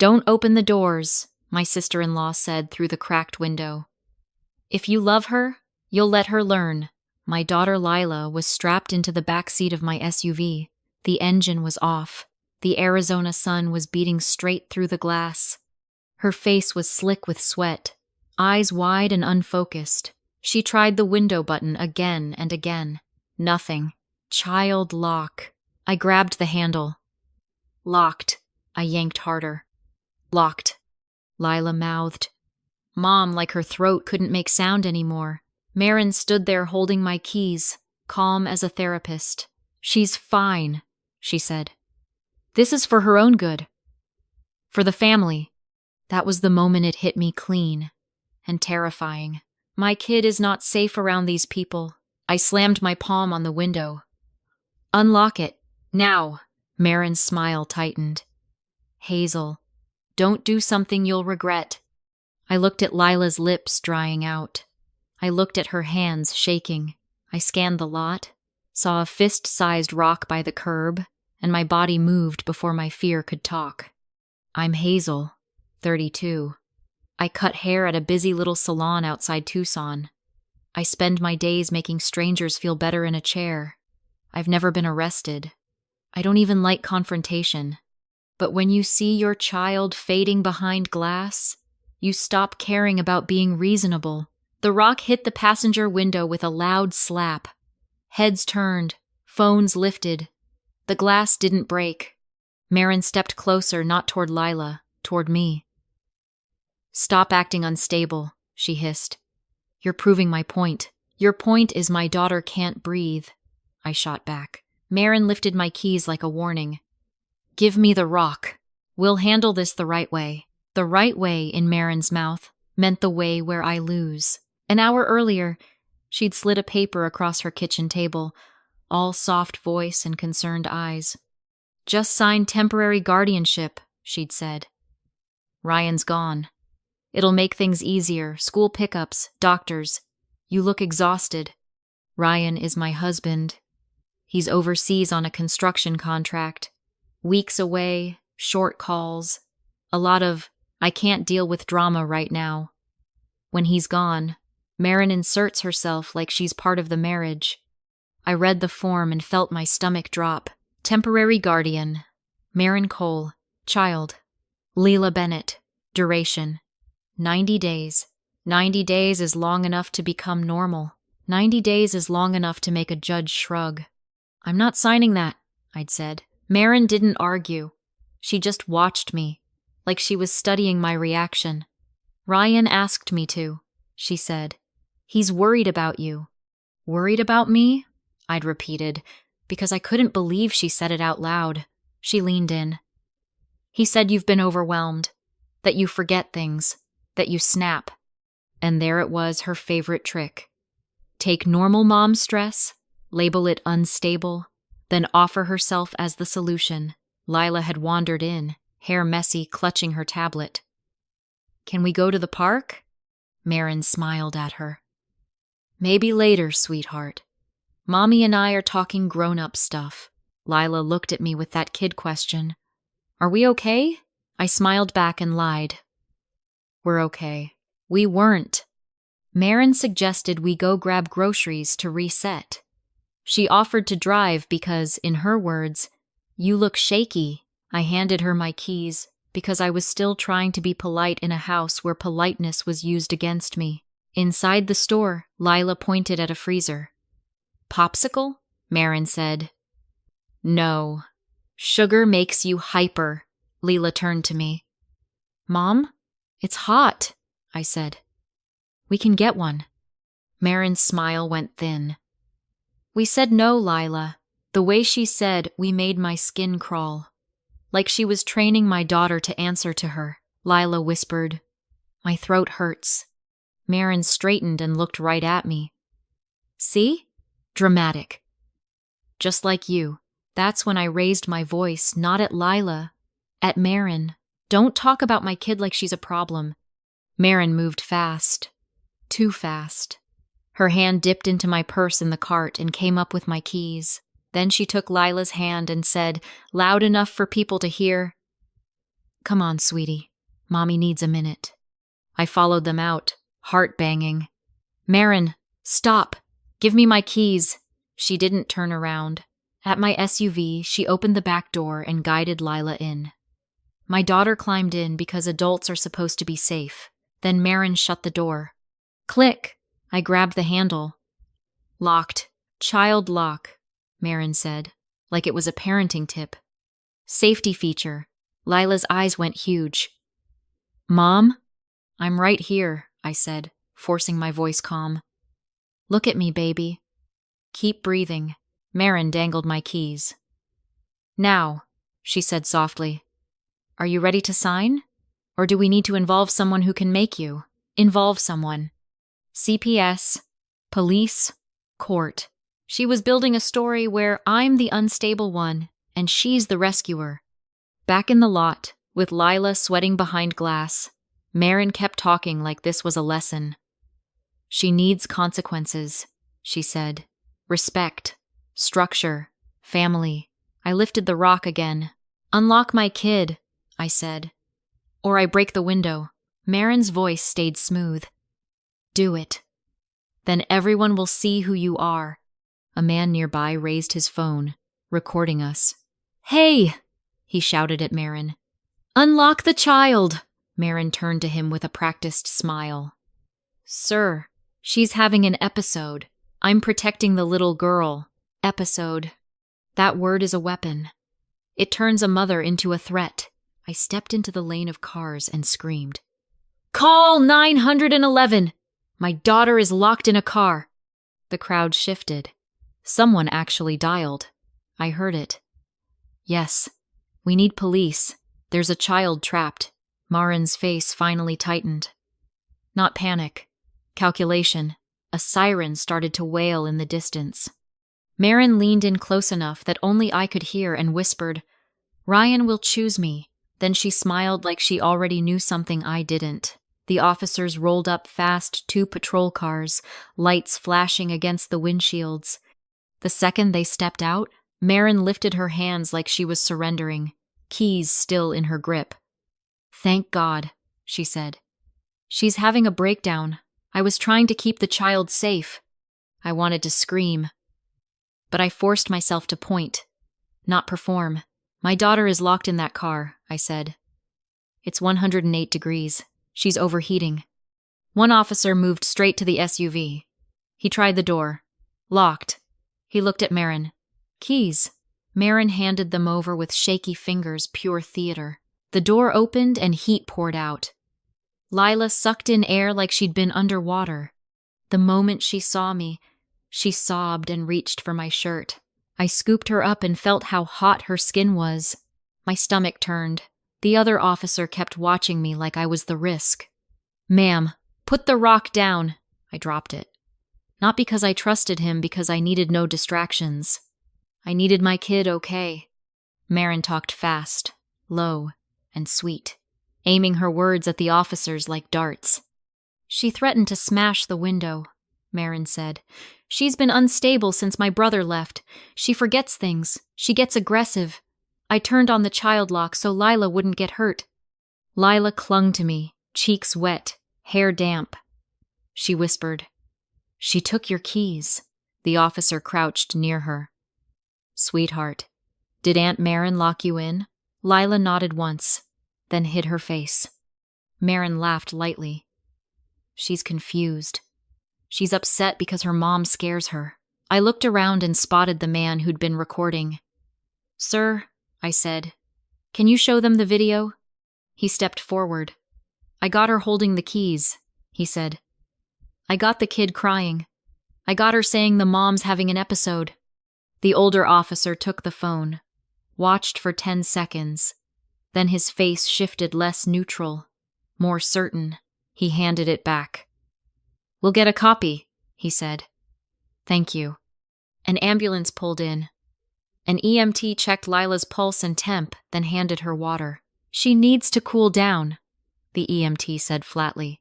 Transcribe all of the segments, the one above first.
"Don't open the doors," my sister-in-law said through the cracked window. "If you love her, you'll let her learn." My daughter Lila was strapped into the back seat of my SUV. The engine was off. The Arizona sun was beating straight through the glass. Her face was slick with sweat, eyes wide and unfocused. She tried the window button again and again. Nothing. Child lock. I grabbed the handle. Locked. I yanked harder. Locked. Lila mouthed. Mom, like her throat couldn't make sound anymore. Marin stood there holding my keys, calm as a therapist. "She's fine," she said. "This is for her own good. For the family." That was the moment it hit me clean and terrifying. My kid is not safe around these people. I slammed my palm on the window. "Unlock it. Now." Marin's smile tightened. "Hazel, don't do something you'll regret." I looked at Lila's lips drying out. I looked at her hands shaking. I scanned the lot, saw a fist-sized rock by the curb, and my body moved before my fear could talk. "I'm Hazel, 32. I cut hair at a busy little salon outside Tucson. I spend my days making strangers feel better in a chair. I've never been arrested. I don't even like confrontation. But when you see your child fading behind glass, you stop caring about being reasonable." The rock hit the passenger window with a loud slap. Heads turned, phones lifted. The glass didn't break. Marin stepped closer, not toward Lila, toward me. "Stop acting unstable," she hissed. "You're proving my point. Your point is my daughter can't breathe." I shot back. Marin lifted my keys like a warning. "Give me the rock. We'll handle this the right way." The right way, in Marin's mouth, meant the way where I lose. An hour earlier, she'd slid a paper across her kitchen table, all soft voice and concerned eyes. "Just signed temporary guardianship," she'd said. "Ryan's gone. It'll make things easier, school pickups, doctors. You look exhausted. Ryan is my husband. He's overseas on a construction contract. Weeks away, short calls. A lot of, I can't deal with drama right now." When he's gone, Marin inserts herself like she's part of the marriage. I read the form and felt my stomach drop. Temporary guardian. Marin Cole. Child. Leela Bennett. Duration. 90 days. 90 days is long enough to become normal. 90 days is long enough to make a judge shrug. "I'm not signing that," I'd said. Marin didn't argue. She just watched me, like she was studying my reaction. "Ryan asked me to," she said. "He's worried about you." "Worried about me?" I'd repeated, because I couldn't believe she said it out loud. She leaned in. "He said you've been overwhelmed, that you forget things, that you snap." And there it was, her favorite trick. Take normal mom stress, label it unstable, then offer herself as the solution. Lila had wandered in, hair messy, clutching her tablet. "Can we go to the park?" Marin smiled at her. "Maybe later, sweetheart. Mommy and I are talking grown-up stuff." Lila looked at me with that kid question. "Are we okay?" I smiled back and lied. "We're okay." We weren't. Marin suggested we go grab groceries to reset. She offered to drive because, in her words, "You look shaky." I handed her my keys because I was still trying to be polite in a house where politeness was used against me. Inside the store, Lila pointed at a freezer. "Popsicle?" Marin said. "No. Sugar makes you hyper." Leela turned to me. "Mom, it's hot," I said. "We can get one." Marin's smile went thin. "We said no, Lila." The way she said, we made my skin crawl. Like she was training my daughter to answer to her. Lila whispered, "My throat hurts." Marin straightened and looked right at me. "See? Dramatic." Just like you. That's when I raised my voice, not at Lila, at Marin. "Don't talk about my kid like she's a problem." Marin moved fast. Too fast. Her hand dipped into my purse in the cart and came up with my keys. Then she took Lila's hand and said, loud enough for people to hear, Come on, sweetie. Mommy needs a minute. I followed them out, heart banging. Marin, stop! Give me my keys. She didn't turn around. At my SUV, she opened the back door and guided Lila in. My daughter climbed in because adults are supposed to be safe. Then Marin shut the door. Click! I grabbed the handle. Locked. Child lock, Marin said, like it was a parenting tip. Safety feature. Lila's eyes went huge. Mom? I'm right here, I said, forcing my voice calm. Look at me, baby. Keep breathing. Marin dangled my keys. Now, she said softly. Are you ready to sign? Or do we need to involve someone who can make you? Involve someone. CPS, police, court. She was building a story where I'm the unstable one and she's the rescuer. Back in the lot, with Lila sweating behind glass, Marin kept talking like this was a lesson. She needs consequences, she said. Respect, structure, family. I lifted the rock again. Unlock my kid, I said. Or I break the window. Marin's voice stayed smooth. Do it. Then everyone will see who you are. A man nearby raised his phone, recording us. Hey! He shouted at Marin. Unlock the child! Marin turned to him with a practiced smile. Sir, she's having an episode. I'm protecting the little girl. Episode. That word is a weapon. It turns a mother into a threat. I stepped into the lane of cars and screamed. Call 911! My daughter is locked in a car. The crowd shifted. Someone actually dialed. I heard it. Yes, we need police. There's a child trapped. Marin's face finally tightened. Not panic. Calculation. A siren started to wail in the distance. Marin leaned in close enough that only I could hear and whispered, Ryan will choose me. Then she smiled like she already knew something I didn't. The officers rolled up fast 2 patrol cars, lights flashing against the windshields. The second they stepped out, Marin lifted her hands like she was surrendering, keys still in her grip. Thank God, she said. She's having a breakdown. I was trying to keep the child safe. I wanted to scream. But I forced myself to point, not perform. My daughter is locked in that car, I said. It's 108 degrees. She's overheating. One officer moved straight to the SUV. He tried the door. Locked. He looked at Marin. Keys. Marin handed them over with shaky fingers, pure theater. The door opened and heat poured out. Lila sucked in air like she'd been underwater. The moment she saw me, she sobbed and reached for my shirt. I scooped her up and felt how hot her skin was. My stomach turned. The other officer kept watching me like I was the risk. Ma'am, put the rock down. I dropped it. Not because I trusted him, because I needed no distractions. I needed my kid okay. Marin talked fast, low, and sweet, aiming her words at the officers like darts. She threatened to smash the window, Marin said. She's been unstable since my brother left. She forgets things. She gets aggressive. I turned on the child lock so Lila wouldn't get hurt. Lila clung to me, cheeks wet, hair damp. She whispered, She took your keys. The officer crouched near her. Sweetheart, did Aunt Marin lock you in? Lila nodded once, then hid her face. Marin laughed lightly. She's confused. She's upset because her mom scares her. I looked around and spotted the man who'd been recording. Sir, I said, can you show them the video? He stepped forward. I got her holding the keys, he said. I got the kid crying. I got her saying the mom's having an episode. The older officer took the phone, watched for 10 seconds. Then his face shifted less neutral, more certain. He handed it back. We'll get a copy, he said. Thank you. An ambulance pulled in. An EMT checked Lila's pulse and temp, then handed her water. She needs to cool down, the EMT said flatly.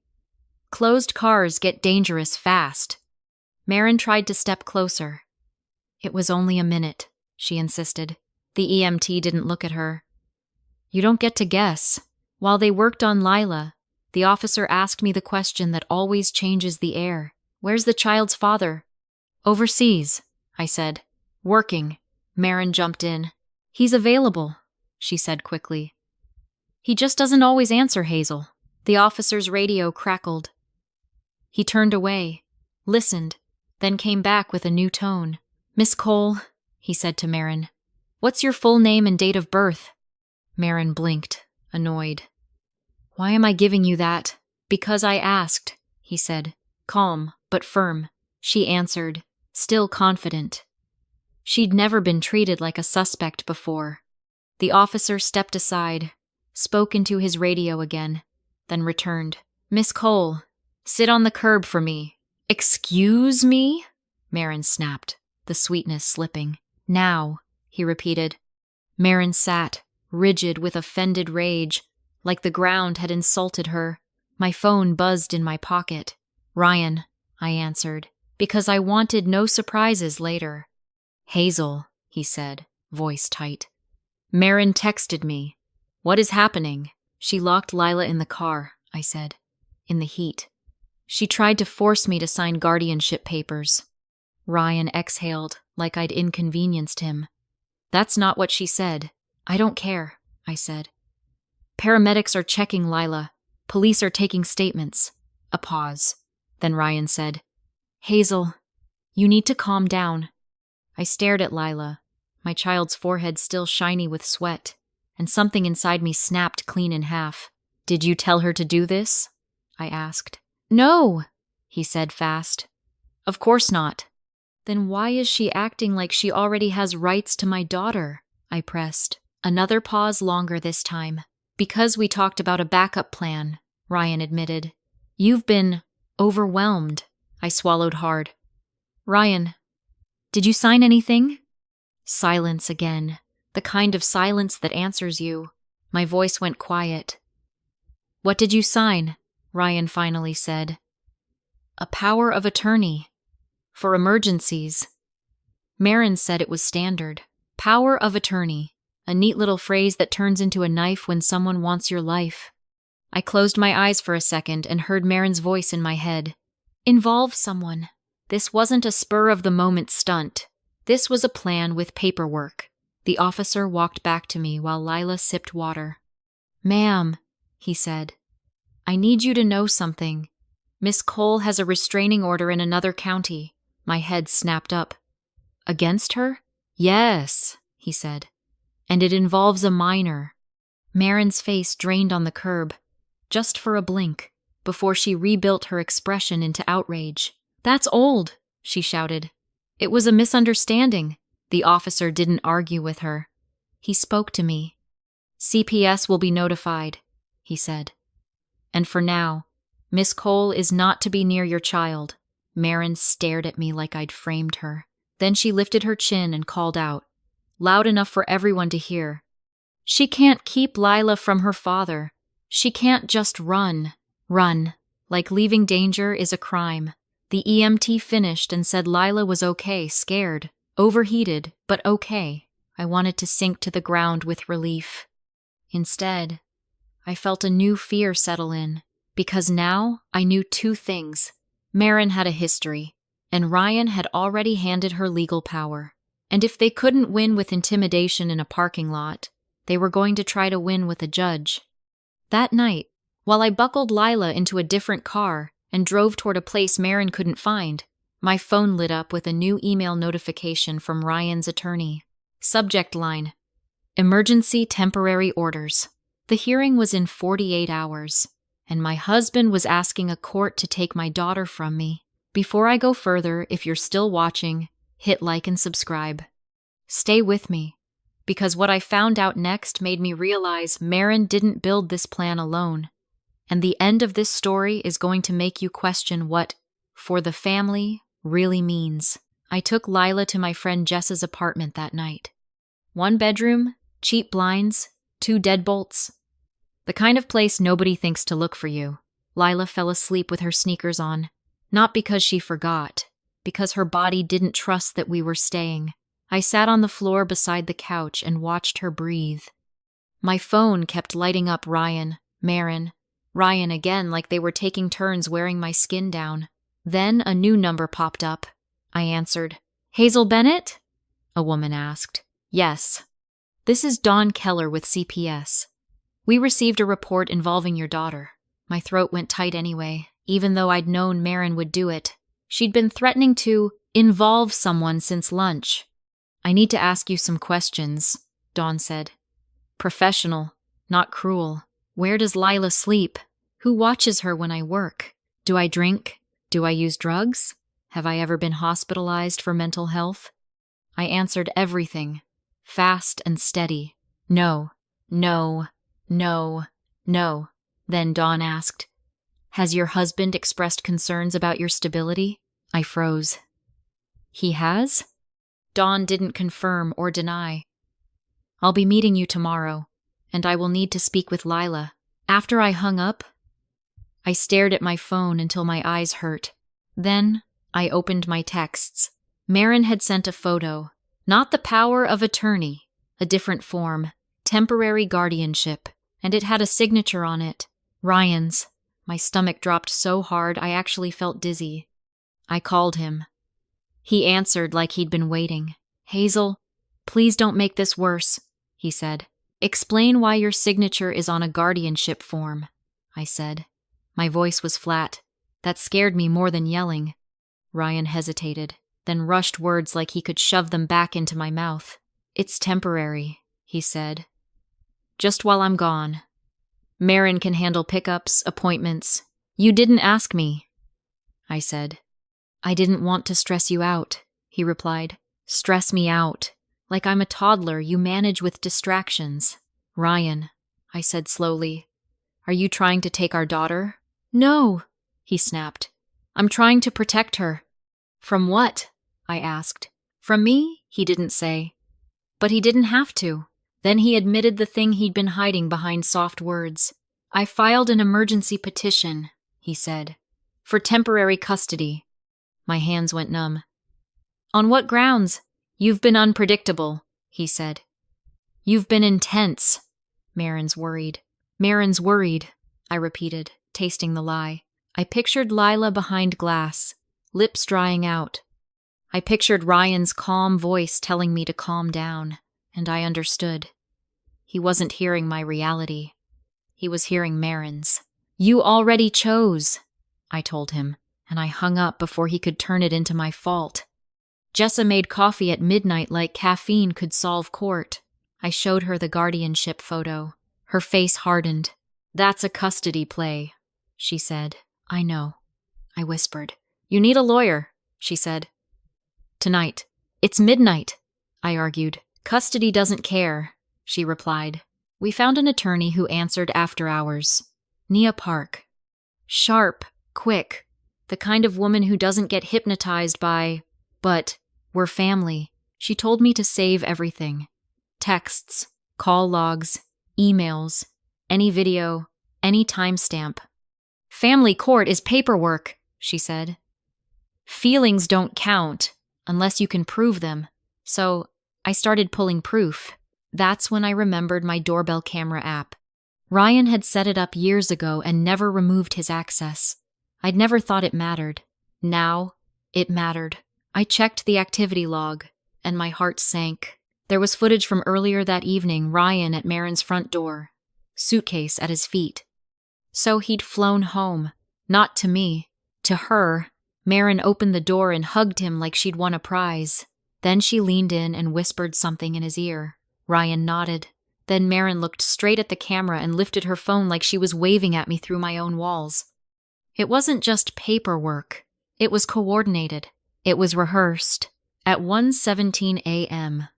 Closed cars get dangerous fast. Marin tried to step closer. It was only a minute, she insisted. The EMT didn't look at her. You don't get to guess, While they worked on Lila, the officer asked me the question that always changes the air. Where's the child's father? Overseas, I said. Working. Marin jumped in. He's available, she said quickly. He just doesn't always answer, Hazel. The officer's radio crackled. He turned away, listened, then came back with a new tone. Miss Cole, he said to Marin, what's your full name and date of birth? Marin blinked, annoyed. Why am I giving you that? Because I asked, he said, calm but firm. She answered, still confident. She'd never been treated like a suspect before. The officer stepped aside, spoke into his radio again, then returned. Miss Cole, sit on the curb for me. Excuse me? Marin snapped, the sweetness slipping. Now, he repeated. Marin sat, rigid with offended rage, like the ground had insulted her. My phone buzzed in my pocket. Ryan, I answered, because I wanted no surprises later. Hazel, he said, voice tight. Marin texted me. What is happening? She locked Lila in the car, I said, in the heat. She tried to force me to sign guardianship papers. Ryan exhaled, like I'd inconvenienced him. That's not what she said. I don't care, I said. Paramedics are checking Lila. Police are taking statements. A pause. Then Ryan said, Hazel, you need to calm down. I stared at Lila, my child's forehead still shiny with sweat, and something inside me snapped clean in half. Did you tell her to do this? I asked. No, he said fast. Of course not. Then why is she acting like she already has rights to my daughter? I pressed. Another pause longer this time. Because we talked about a backup plan, Ryan admitted. You've been overwhelmed. I swallowed hard. Ryan, did you sign anything? Silence again, the kind of silence that answers you. My voice went quiet. What did you sign? Ryan finally said. A power of attorney. For emergencies. Marin said it was standard. Power of attorney. A neat little phrase that turns into a knife when someone wants your life. I closed my eyes for a second and heard Marin's voice in my head. Involve someone. This wasn't a spur-of-the-moment stunt. This was a plan with paperwork. The officer walked back to me while Lila sipped water. Ma'am, he said, I need you to know something. Miss Cole has a restraining order in another county. My head snapped up. Against her? Yes, he said. And it involves a minor. Marin's face drained on the curb, just for a blink, before she rebuilt her expression into outrage. That's old, she shouted. It was a misunderstanding. The officer didn't argue with her. He spoke to me. CPS will be notified, he said. And for now, Miss Cole is not to be near your child. Marin stared at me like I'd framed her. Then she lifted her chin and called out, loud enough for everyone to hear. She can't keep Lila from her father. She can't just run. Run. Like leaving danger is a crime. The EMT finished and said Lila was okay, scared, overheated, but okay. I wanted to sink to the ground with relief. Instead, I felt a new fear settle in, because now I knew two things. Marin had a history, and Ryan had already handed her legal power. And if they couldn't win with intimidation in a parking lot, they were going to try to win with a judge. That night, while I buckled Lila into a different car and drove toward a place Marin couldn't find, my phone lit up with a new email notification from Ryan's attorney. Subject line, Emergency Temporary Orders. The hearing was in 48 hours, and my husband was asking a court to take my daughter from me. Before I go further, if you're still watching, hit like and subscribe. Stay with me, because what I found out next made me realize Marin didn't build this plan alone. And the end of this story is going to make you question what "for the family" really means. I took Lila to my friend Jess's apartment that night. 1 bedroom, cheap blinds, 2 deadbolts. The kind of place nobody thinks to look for you. Lila fell asleep with her sneakers on. Not because she forgot, because her body didn't trust that we were staying. I sat on the floor beside the couch and watched her breathe. My phone kept lighting up Ryan, Marin, Ryan again, like they were taking turns wearing my skin down. Then a new number popped up. I answered. Hazel Bennett? A woman asked. Yes. This is Dawn Keller with CPS. We received a report involving your daughter. My throat went tight anyway, even though I'd known Marin would do it. She'd been threatening to involve someone since lunch. I need to ask you some questions, Dawn said. Professional, not cruel. Where does Lila sleep? Who watches her when I work? Do I drink? Do I use drugs? Have I ever been hospitalized for mental health? I answered everything, fast and steady. No, no, no, no. Then Dawn asked, Has your husband expressed concerns about your stability? I froze. He has? Dawn didn't confirm or deny. I'll be meeting you tomorrow, and I will need to speak with Lila. After I hung up, I stared at my phone until my eyes hurt. Then I opened my texts. Marin had sent a photo, not the power of attorney, a different form, temporary guardianship, and it had a signature on it, Ryan's. My stomach dropped so hard I actually felt dizzy. I called him. He answered like he'd been waiting. Hazel, please don't make this worse, he said. Explain why your signature is on a guardianship form, I said. My voice was flat. That scared me more than yelling. Ryan hesitated, then rushed words like he could shove them back into my mouth. It's temporary, he said. Just while I'm gone. Marin can handle pickups, appointments. You didn't ask me, I said. I didn't want to stress you out, he replied. Stress me out. Like I'm a toddler you manage with distractions. Ryan, I said slowly, are you trying to take our daughter? No, he snapped. I'm trying to protect her. From what? I asked. From me? He didn't say. But he didn't have to. Then he admitted the thing he'd been hiding behind soft words. I filed an emergency petition, he said, for temporary custody. My hands went numb. On what grounds? You've been unpredictable, he said. You've been intense. Marin's worried, I repeated, tasting the lie. I pictured Lila behind glass, lips drying out. I pictured Ryan's calm voice telling me to calm down, and I understood. He wasn't hearing my reality. He was hearing Marin's. You already chose, I told him, and I hung up before he could turn it into my fault. Jessa made coffee at midnight like caffeine could solve court. I showed her the guardianship photo. Her face hardened. That's a custody play, she said. I know, I whispered. You need a lawyer, she said. Tonight. It's midnight, I argued. Custody doesn't care, she replied. We found an attorney who answered after hours. Nia Park. Sharp, quick, the kind of woman who doesn't get hypnotized by, but we're family. She told me to save everything. Texts, call logs, emails, any video, any timestamp. Family court is paperwork, she said. Feelings don't count unless you can prove them. So I started pulling proof. That's when I remembered my doorbell camera app. Ryan had set it up years ago and never removed his access. I'd never thought it mattered. Now, it mattered. I checked the activity log, and my heart sank. There was footage from earlier that evening, Ryan at Marin's front door, suitcase at his feet. So he'd flown home, not to me, to her. Marin opened the door and hugged him like she'd won a prize. Then she leaned in and whispered something in his ear. Ryan nodded. Then Marin looked straight at the camera and lifted her phone like she was waving at me through my own walls. It wasn't just paperwork. It was coordinated. It was rehearsed. At 1:17 a.m.,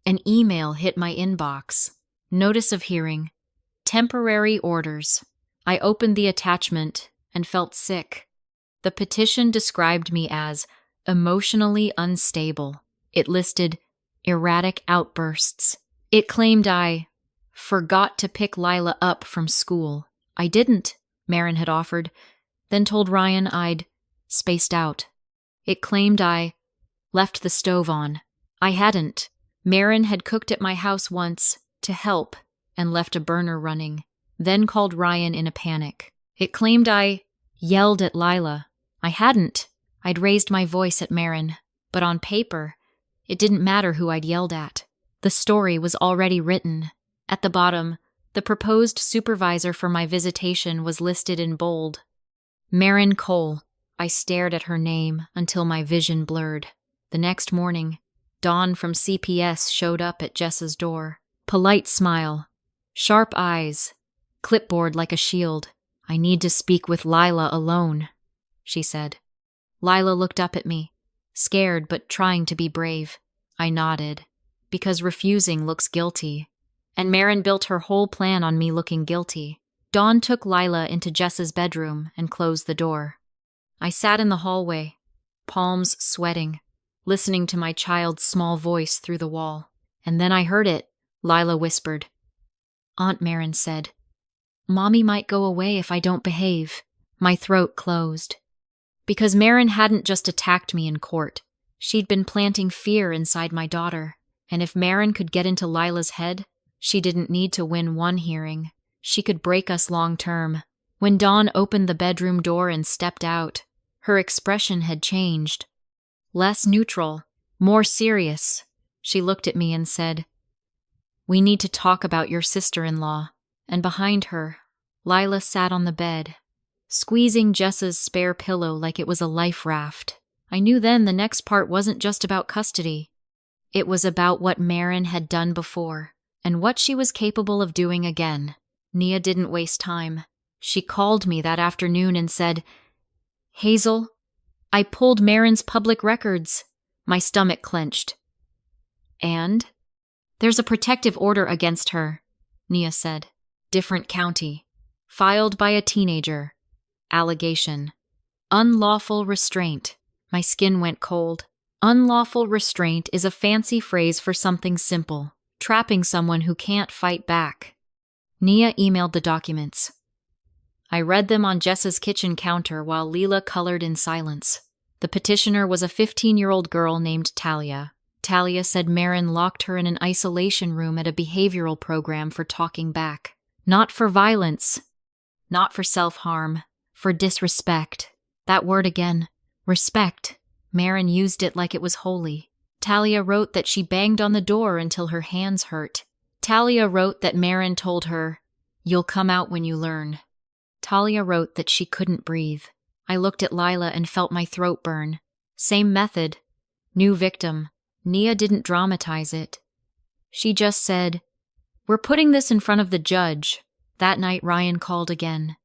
an email hit my inbox. Notice of hearing. Temporary orders. I opened the attachment and felt sick. The petition described me as emotionally unstable. It listed erratic outbursts. It claimed I forgot to pick Lila up from school. I didn't, Marin had offered, then told Ryan I'd spaced out. It claimed I left the stove on. I hadn't. Marin had cooked at my house once to help and left a burner running. then called Ryan in a panic. It claimed I yelled at Lila. I hadn't. I'd raised my voice at Marin, but on paper, it didn't matter who I'd yelled at. The story was already written. At the bottom, the proposed supervisor for my visitation was listed in bold. Marin Cole. I stared at her name until my vision blurred. The next morning, Dawn from CPS showed up at Jessa's door. Polite smile, sharp eyes, clipboard like a shield. I need to speak with Lila alone, she said. Lila looked up at me, scared but trying to be brave. I nodded, because refusing looks guilty, and Marin built her whole plan on me looking guilty. Dawn took Lila into Jessa's bedroom and closed the door. I sat in the hallway, palms sweating, listening to my child's small voice through the wall. And then I heard it, Lila whispered. Aunt Marin said, Mommy might go away if I don't behave. My throat closed. Because Marin hadn't just attacked me in court. She'd been planting fear inside my daughter. And if Marin could get into Lila's head, she didn't need to win one hearing. She could break us long term. When Dawn opened the bedroom door and stepped out, her expression had changed. Less neutral, more serious. She looked at me and said, We need to talk about your sister-in-law. And behind her, Lila sat on the bed, squeezing Jessa's spare pillow like it was a life raft. I knew then the next part wasn't just about custody. It was about what Marin had done before, and what she was capable of doing again. Nia didn't waste time. She called me that afternoon and said, Hazel, I pulled Marin's public records. My stomach clenched. And? There's a protective order against her, Nia said. Different county. Filed by a teenager. Allegation. Unlawful restraint. My skin went cold. Unlawful restraint is a fancy phrase for something simple. Trapping someone who can't fight back. Nia emailed the documents. I read them on Jessa's kitchen counter while Leela colored in silence. The petitioner was a 15-year-old girl named Talia. Talia said Marin locked her in an isolation room at a behavioral program for talking back. Not for violence. Not for self-harm. For disrespect. That word again. Respect. Marin used it like it was holy. Talia wrote that she banged on the door until her hands hurt. Talia wrote that Marin told her, You'll come out when you learn. Talia wrote that she couldn't breathe. I looked at Lila and felt my throat burn. Same method. New victim. Nia didn't dramatize it. She just said, We're putting this in front of the judge. That night Ryan called again.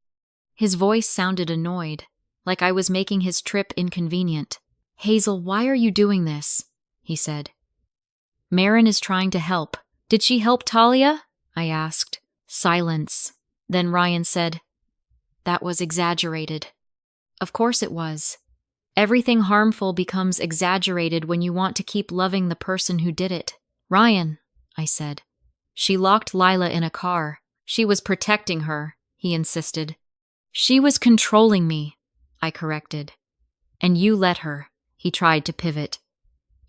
His voice sounded annoyed, like I was making his trip inconvenient. Hazel, why are you doing this? He said. Marin is trying to help. Did she help Talia? I asked. Silence. Then Ryan said, That was exaggerated. Of course it was. Everything harmful becomes exaggerated when you want to keep loving the person who did it. Ryan, I said. She locked Lila in a car. She was protecting her, he insisted. She was controlling me, I corrected. And you let her, he tried to pivot.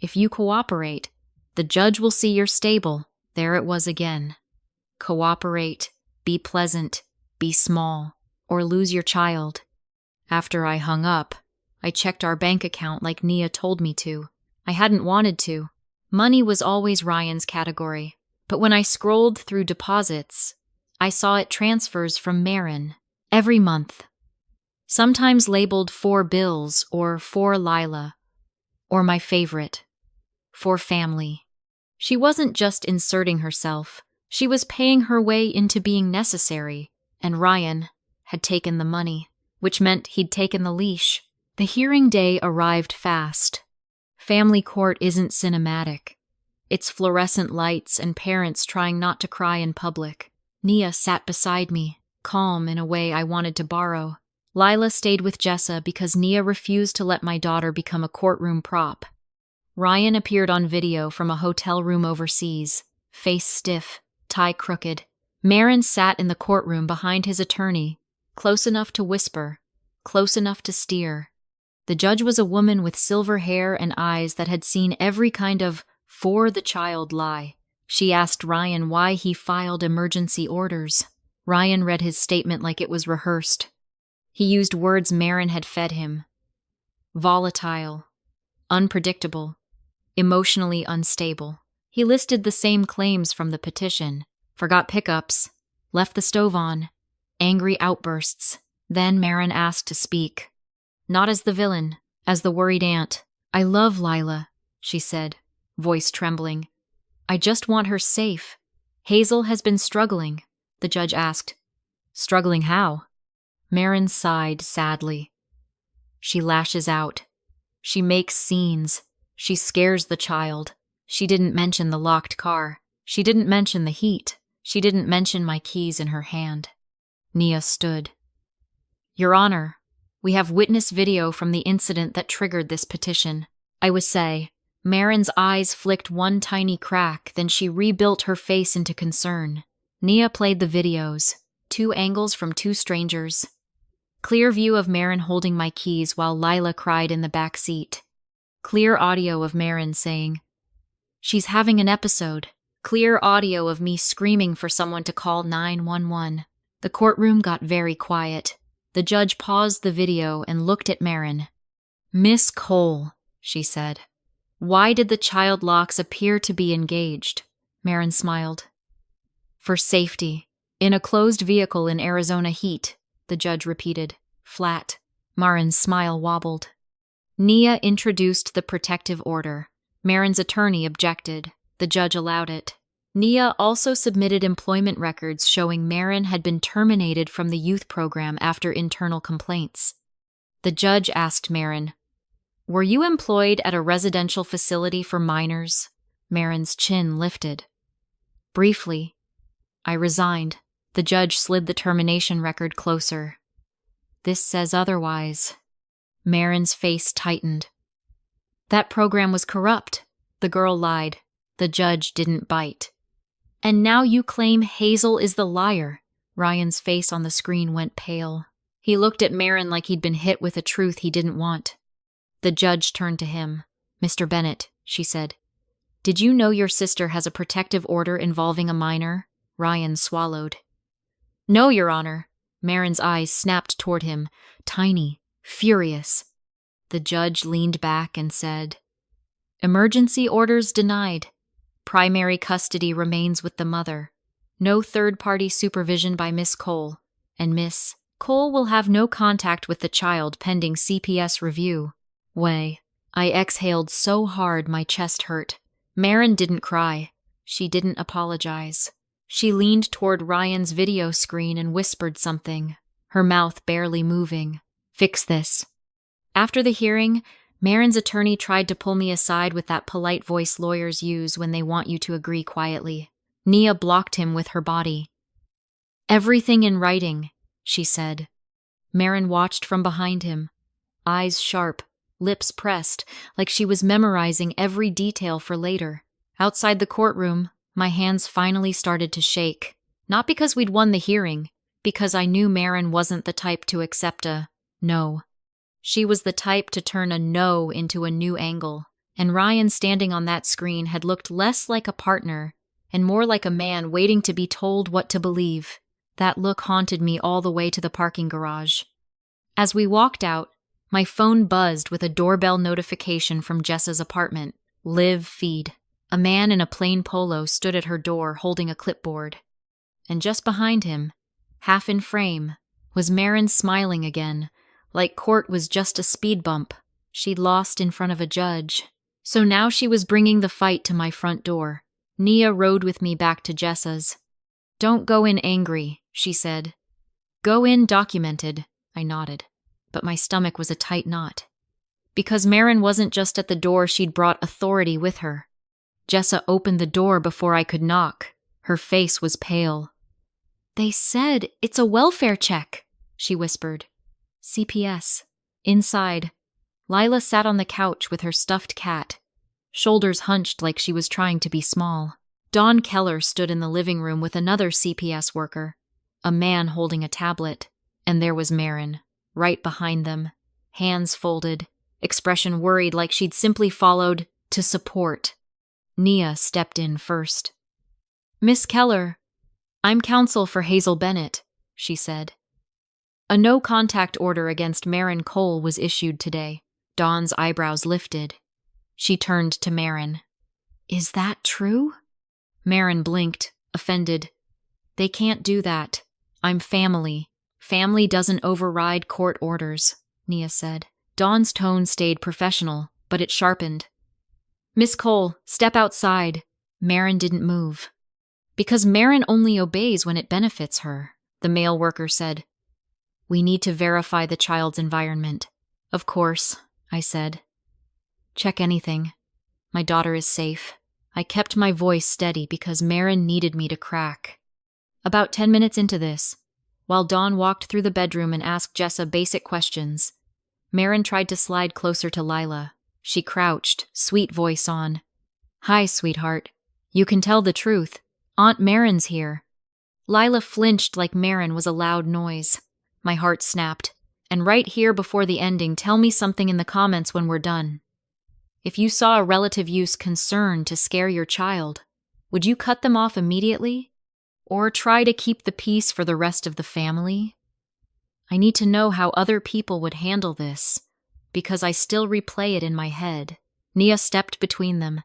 If you cooperate, the judge will see you're stable. There it was again. Cooperate, be pleasant, be small, or lose your child. After I hung up, I checked our bank account like Nia told me to. I hadn't wanted to. Money was always Ryan's category. But when I scrolled through deposits, I saw it transfers from Marin every month. Sometimes labeled for bills or for Lila, or my favorite, for family. She wasn't just inserting herself. She was paying her way into being necessary, and Ryan had taken the money, which meant he'd taken the leash. The hearing day arrived fast. Family court isn't cinematic. It's fluorescent lights and parents trying not to cry in public. Nia sat beside me, calm in a way I wanted to borrow. Lila stayed with Jessa because Nia refused to let my daughter become a courtroom prop. Ryan appeared on video from a hotel room overseas, face stiff, tie crooked. Marin sat in the courtroom behind his attorney, close enough to whisper, close enough to steer. The judge was a woman with silver hair and eyes that had seen every kind of for the child lie. She asked Ryan why he filed emergency orders. Ryan read his statement like it was rehearsed. He used words Marin had fed him. Volatile, unpredictable, emotionally unstable. He listed the same claims from the petition. Forgot pickups, left the stove on, angry outbursts. Then Marin asked to speak. Not as the villain, as the worried aunt. I love Lila, she said, voice trembling. I just want her safe. Hazel has been struggling, the judge asked. Struggling how? Marin sighed sadly. She lashes out. She makes scenes. She scares the child. She didn't mention the locked car. She didn't mention the heat. She didn't mention my keys in her hand. Nia stood. Your Honor, we have witness video from the incident that triggered this petition. I would say. Marin's eyes flicked one tiny crack, then she rebuilt her face into concern. Nia played the videos, 2 angles from 2 strangers. Clear view of Marin holding my keys while Lila cried in the back seat. Clear audio of Marin saying, "She's having an episode." Clear audio of me screaming for someone to call 911. The courtroom got very quiet. The judge paused the video and looked at Marin. Miss Cole, she said. Why did the child locks appear to be engaged? Marin smiled. For safety. In a closed vehicle in Arizona heat, the judge repeated, flat. Marin's smile wobbled. Nia introduced the protective order. Marin's attorney objected. The judge allowed it. Nia also submitted employment records showing Marin had been terminated from the youth program after internal complaints. The judge asked Marin, "Were you employed at a residential facility for minors?" Marin's chin lifted. Briefly. I resigned. The judge slid the termination record closer. This says otherwise. Marin's face tightened. That program was corrupt. The girl lied. The judge didn't bite. And now you claim Hazel is the liar. Ryan's face on the screen went pale. He looked at Marin like he'd been hit with a truth he didn't want. The judge turned to him. Mr. Bennett, she said. Did you know your sister has a protective order involving a minor? Ryan swallowed. No, Your Honor. Marin's eyes snapped toward him, tiny, furious. The judge leaned back and said, Emergency orders denied. Primary custody remains with the mother. No third-party supervision by Miss Cole. And Miss Cole will have no contact with the child pending CPS review. I exhaled so hard my chest hurt. Marin didn't cry. She didn't apologize. She leaned toward Ryan's video screen and whispered something, her mouth barely moving. Fix this. After the hearing, Marin's attorney tried to pull me aside with that polite voice lawyers use when they want you to agree quietly. Nia blocked him with her body. Everything in writing, she said. Marin watched from behind him, eyes sharp, lips pressed, like she was memorizing every detail for later. Outside the courtroom, my hands finally started to shake. Not because we'd won the hearing, because I knew Marin wasn't the type to accept a no. She was the type to turn a no into a new angle, and Ryan standing on that screen had looked less like a partner and more like a man waiting to be told what to believe. That look haunted me all the way to the parking garage. As we walked out, my phone buzzed with a doorbell notification from Jessa's apartment. Live feed. A man in a plain polo stood at her door holding a clipboard. And just behind him, half in frame, was Marin smiling again, like court was just a speed bump she'd lost in front of a judge. So now she was bringing the fight to my front door. Nia rode with me back to Jessa's. Don't go in angry, she said. Go in documented, I nodded, but my stomach was a tight knot. Because Marin wasn't just at the door, she'd brought authority with her. Jessa opened the door before I could knock. Her face was pale. They said it's a welfare check, she whispered. CPS. Inside, Lila sat on the couch with her stuffed cat, shoulders hunched like she was trying to be small. Dawn Keller stood in the living room with another CPS worker, a man holding a tablet, and there was Marin, right behind them, hands folded, expression worried like she'd simply followed to support. Nia stepped in first. Miss Keller, I'm counsel for Hazel Bennett, she said. A no-contact order against Marin Cole was issued today. Dawn's eyebrows lifted. She turned to Marin. Is that true? Marin blinked, offended. They can't do that. I'm family. Family doesn't override court orders, Nia said. Dawn's tone stayed professional, but it sharpened. Miss Cole, step outside. Marin didn't move. Because Marin only obeys when it benefits her, the male worker said. We need to verify the child's environment. Of course, I said. Check anything. My daughter is safe. I kept my voice steady because Marin needed me to crack. About 10 minutes into this, while Dawn walked through the bedroom and asked Jessa basic questions, Marin tried to slide closer to Lila. She crouched, sweet voice on. Hi, sweetheart. You can tell the truth. Aunt Marin's here. Lila flinched like Marin was a loud noise. My heart snapped. And right here before the ending, tell me something in the comments when we're done. If you saw a relative use concern to scare your child, would you cut them off immediately? Or try to keep the peace for the rest of the family? I need to know how other people would handle this, because I still replay it in my head. Nia stepped between them.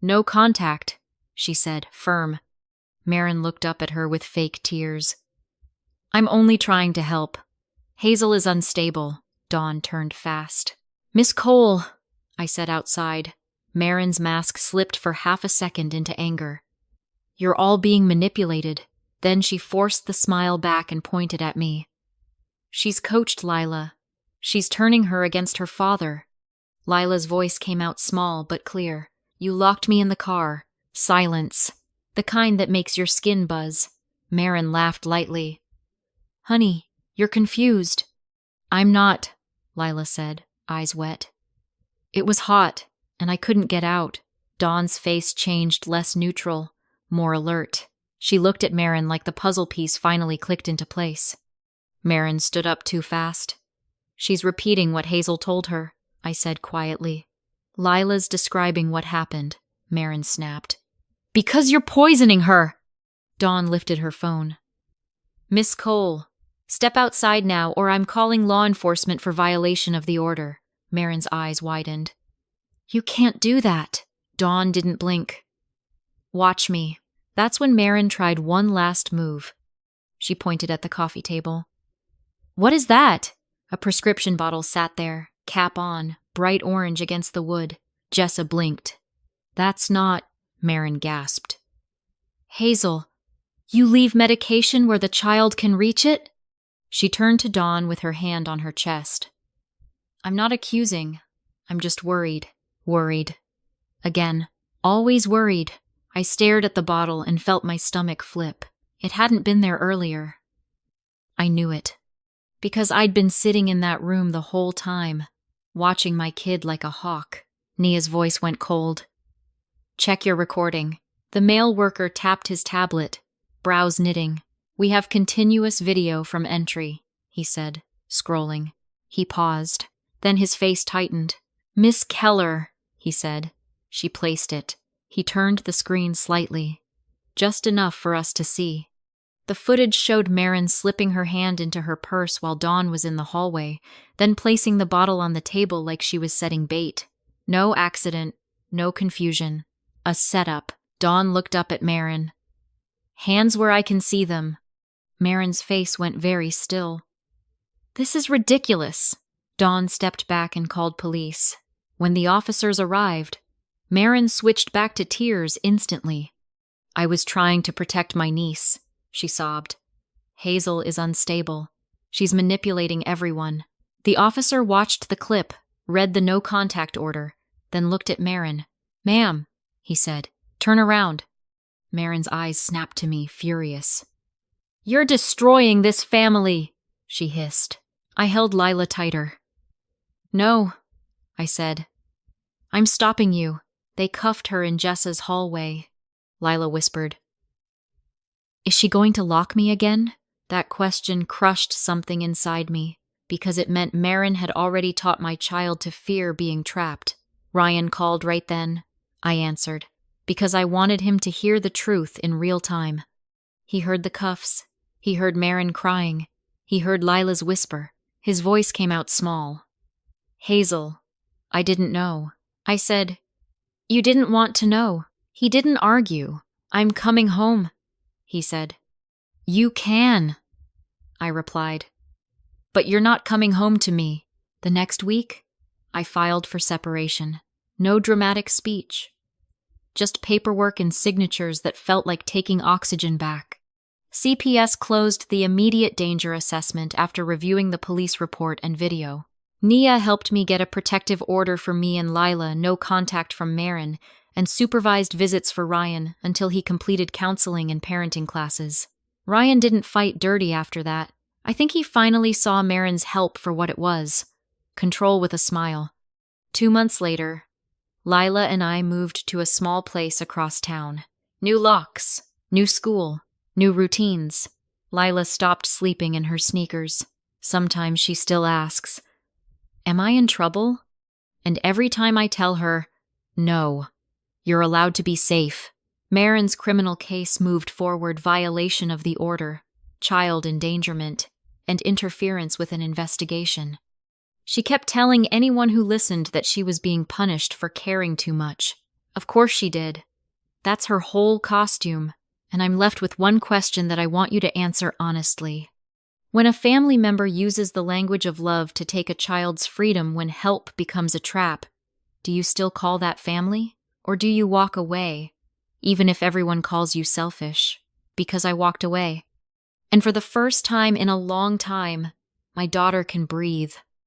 No contact, she said, firm. Marin looked up at her with fake tears. I'm only trying to help. Hazel is unstable. Dawn turned fast. Miss Cole, I said outside. Marin's mask slipped for half a second into anger. You're all being manipulated. Then she forced the smile back and pointed at me. She's coached Lila. She's turning her against her father. Lila's voice came out small but clear. You locked me in the car. Silence. The kind that makes your skin buzz. Marin laughed lightly. Honey, you're confused. I'm not, Lila said, eyes wet. It was hot, and I couldn't get out. Dawn's face changed less neutral, more alert. She looked at Marin like the puzzle piece finally clicked into place. Marin stood up too fast. She's repeating what Hazel told her, I said quietly. Lila's describing what happened, Marin snapped. Because you're poisoning her! Dawn lifted her phone. Miss Cole, step outside now or I'm calling law enforcement for violation of the order. Marin's eyes widened. You can't do that. Dawn didn't blink. Watch me. That's when Marin tried one last move. She pointed at the coffee table. What is that? A prescription bottle sat there, cap on, bright orange against the wood. Jessa blinked. That's not, Marin gasped. Hazel, you leave medication where the child can reach it? She turned to Dawn with her hand on her chest. I'm not accusing. I'm just worried. Worried. Again. Always worried. I stared at the bottle and felt my stomach flip. It hadn't been there earlier. I knew it. Because I'd been sitting in that room the whole time, watching my kid like a hawk. Nia's voice went cold. Check your recording. The male worker tapped his tablet, brows knitting. We have continuous video from entry, he said, scrolling. He paused. Then his face tightened. Miss Keller, he said. She placed it. He turned the screen slightly. Just enough for us to see. The footage showed Marin slipping her hand into her purse while Dawn was in the hallway, then placing the bottle on the table like she was setting bait. No accident, no confusion. A setup. Dawn looked up at Marin. Hands where I can see them. Marin's face went very still. This is ridiculous. Dawn stepped back and called police. When the officers arrived, Marin switched back to tears instantly. I was trying to protect my niece, she sobbed. Hazel is unstable. She's manipulating everyone. The officer watched the clip, read the no-contact order, then looked at Marin. Ma'am, he said, turn around. Marin's eyes snapped to me, furious. You're destroying this family, she hissed. I held Lila tighter. No, I said. I'm stopping you. They cuffed her in Jessa's hallway, Lila whispered. Is she going to lock me again? That question crushed something inside me, because it meant Marin had already taught my child to fear being trapped. Ryan called right then. I answered, because I wanted him to hear the truth in real time. He heard the cuffs. He heard Marin crying. He heard Lila's whisper. His voice came out small. Hazel, I didn't know. I said, You didn't want to know. He didn't argue. I'm coming home, he said. You can, I replied. But you're not coming home to me. The next week, I filed for separation. No dramatic speech. Just paperwork and signatures that felt like taking oxygen back. CPS closed the immediate danger assessment after reviewing the police report and video. Nia helped me get a protective order for me and Lila, no contact from Marin, and supervised visits for Ryan until he completed counseling and parenting classes. Ryan didn't fight dirty after that. I think he finally saw Marin's help for what it was. Control with a smile. 2 months later, Lila and I moved to a small place across town. New locks, new school, new routines. Lila stopped sleeping in her sneakers. Sometimes she still asks, Am I in trouble? And every time I tell her, No, you're allowed to be safe. Marin's criminal case moved forward, violation of the order, child endangerment, and interference with an investigation. She kept telling anyone who listened that she was being punished for caring too much. Of course she did. That's her whole costume, and I'm left with one question that I want you to answer honestly. When a family member uses the language of love to take a child's freedom when help becomes a trap, do you still call that family? Or do you walk away, even if everyone calls you selfish? Because I walked away. And for the first time in a long time, my daughter can breathe.